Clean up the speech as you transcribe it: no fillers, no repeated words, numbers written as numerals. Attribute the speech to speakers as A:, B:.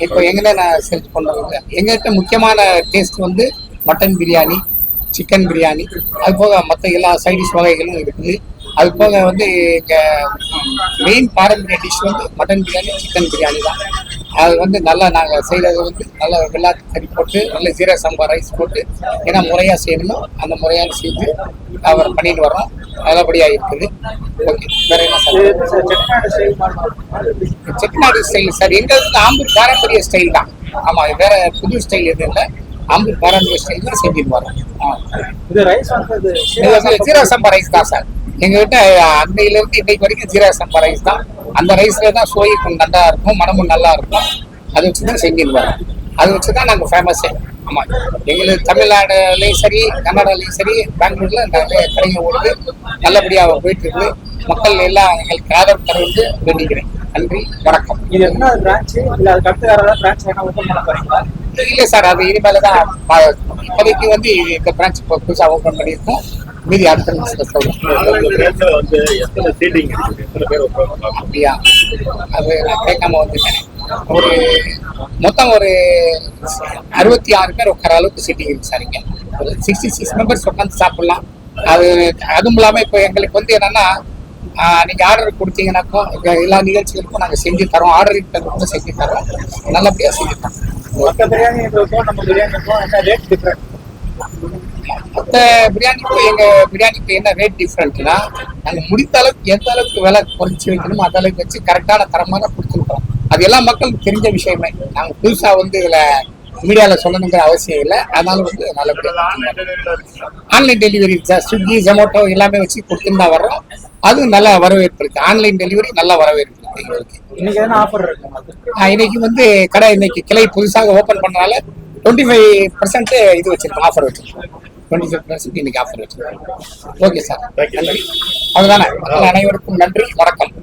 A: இப்போ எங்கே நான் செலக்ட் பண்ணுறது எங்கள்கிட்ட முக்கியமான டேஸ்ட் வந்து மட்டன் பிரியாணி, சிக்கன் பிரியாணி, அது போக மற்ற எல்லா சைடிஷ் வகைகளும் இருக்குது. அது போக வந்து எங்கள் மெயின் பாரம்பரிய டிஷ் வந்து மட்டன் பிரியாணி, சிக்கன் பிரியாணி தான். அது வந்து நல்லா நாங்கள் செய்கிறது வந்து நல்லா வெள்ளாட்டு கறி போட்டு நல்ல ஜீரக சம்பா ரைஸ் போட்டு ஏன்னா முறையாக செய்யணுமோ அந்த முறையாக செஞ்சு அவர் பண்ணிட்டு வரோம். நல்லபடியாக இருக்குது. ஓகே, வேற என்ன சார்? செட்டிநாடு ஸ்டைல் சார் எங்களுக்கு ஆம்பூர் பாரம்பரிய ஸ்டைல் தான். ஆமாம், வேற புது ஸ்டைல் எதுவும் இல்லை. ஆம்பூர் பாரம்பரிய ஸ்டைல் தான் செஞ்சுட்டு வரோம். ஜீரக சம்பா ரைஸ் தான் சார் எங்ககிட்ட. அன்னையிலிருந்து இன்னைக்கு வரைக்கும் ஜீரக சம்பா ரைஸ் தான். அந்த ரைஸ்ல தான் சுவைக்கும் நல்லா இருக்கும், மனமும் நல்லா இருக்கும். அதை வச்சு தான் செஞ்சுட்டு வரோம். அதை வச்சு தான் நாங்கள் ஃபேமஸே. ஆமாம், எங்களுக்கு தமிழ்நாடுலேயும் சரி, கன்னடாலையும் சரி, பெங்களூர்ல நிறைய கடைகள் ஓடுது. நல்லபடியாக போயிட்டு இருக்கு. மக்கள் எல்லாம் எங்களுக்கு ஆதரவு தர வந்து வேண்டிக்கிறேன். நன்றி, வணக்கம்.
B: இது என்ன பிரான்ச் இல்ல அதுக்கு அடுத்து வேற ஏதாவது பிரான்ச் வேணா ஓபன் பண்ண போறீங்களா?
A: இல்லை சார், அது இனிமேல தான். இப்போதைக்கு வந்து இந்த பிரான்ச் இப்போ புதுசாக ஓப்பன் பண்ணியிருக்கோம். மீதி அடுத்த சொல்றேன். அப்படியா, அது நான் கேட்காம வந்துட்டேன். ஒரு மொத்தம் ஒரு 66 பேர் உட்கார அளவுக்கு சீட்டிங் இருக்கு சார். இங்கே ஒரு 66 மெம்பர்ஸ் உட்காந்து சாப்பிடலாம். அதுவும் இல்லாமல் இப்போ எங்களுக்கு வந்து என்னன்னா, நீங்கள் ஆர்டர் கொடுத்தீங்கன்னாக்கோ எல்லா நிகழ்ச்சிகளுக்கும் நாங்கள் செஞ்சு தரோம். ஆர்டருக்கு தகுந்த செஞ்சு தரோம். நல்லபடியாக செஞ்சு தரோம்.
B: மற்ற பிரியாணிக்கும் நம்ம பிரியாணிக்கும் என்ன ரேட் டிஃப்ரெண்ட்?
A: மற்ற பிரியாணிக்கும் எங்கள் பிரியாணிக்கு என்ன ரேட் டிஃப்ரெண்ட்னா, நாங்கள் முடிந்த அளவுக்கு எந்த அளவுக்கு விலை குறைச்சி வைக்கணுமோ அந்த அளவுக்கு வச்சு கரெக்டான தரமாக கொடுத்துருக்கோம். அது எல்லாம் மக்களுக்கு தெரிஞ்ச விஷயமே. நாங்கள் புதுசாக வந்து இதில் மீடியாவில் சொல்லணுங்கிற அவசியம் இல்லை. அதனால வந்து நல்லபடியாக ஆன்லைன் டெலிவரி ஸ்விக்கி, ஜொமேட்டோ எல்லாமே வச்சு கொடுத்துன்னு தான் வர்றோம். அதுவும் நல்லா வரவேற்பு இருக்கு. ஆன்லைன் டெலிவரி நல்லா வரவேற்பு இருக்கு எங்களுக்கு.
B: இன்னைக்கு என்ன ஆஃபர் இருக்கு?
A: இன்னைக்கு வந்து கடை இன்னைக்கு கிளை புதுசாக ஓப்பன் பண்ணனால 25% இது வச்சிருக்கோம், ஆஃபர் வச்சிருக்கோம். 25% இன்னைக்கு ஆஃபர் வச்சிருக்கோம். ஓகே சார், நன்றி. அதுதானே, மக்கள் அனைவருக்கும் நன்றி, வணக்கம்.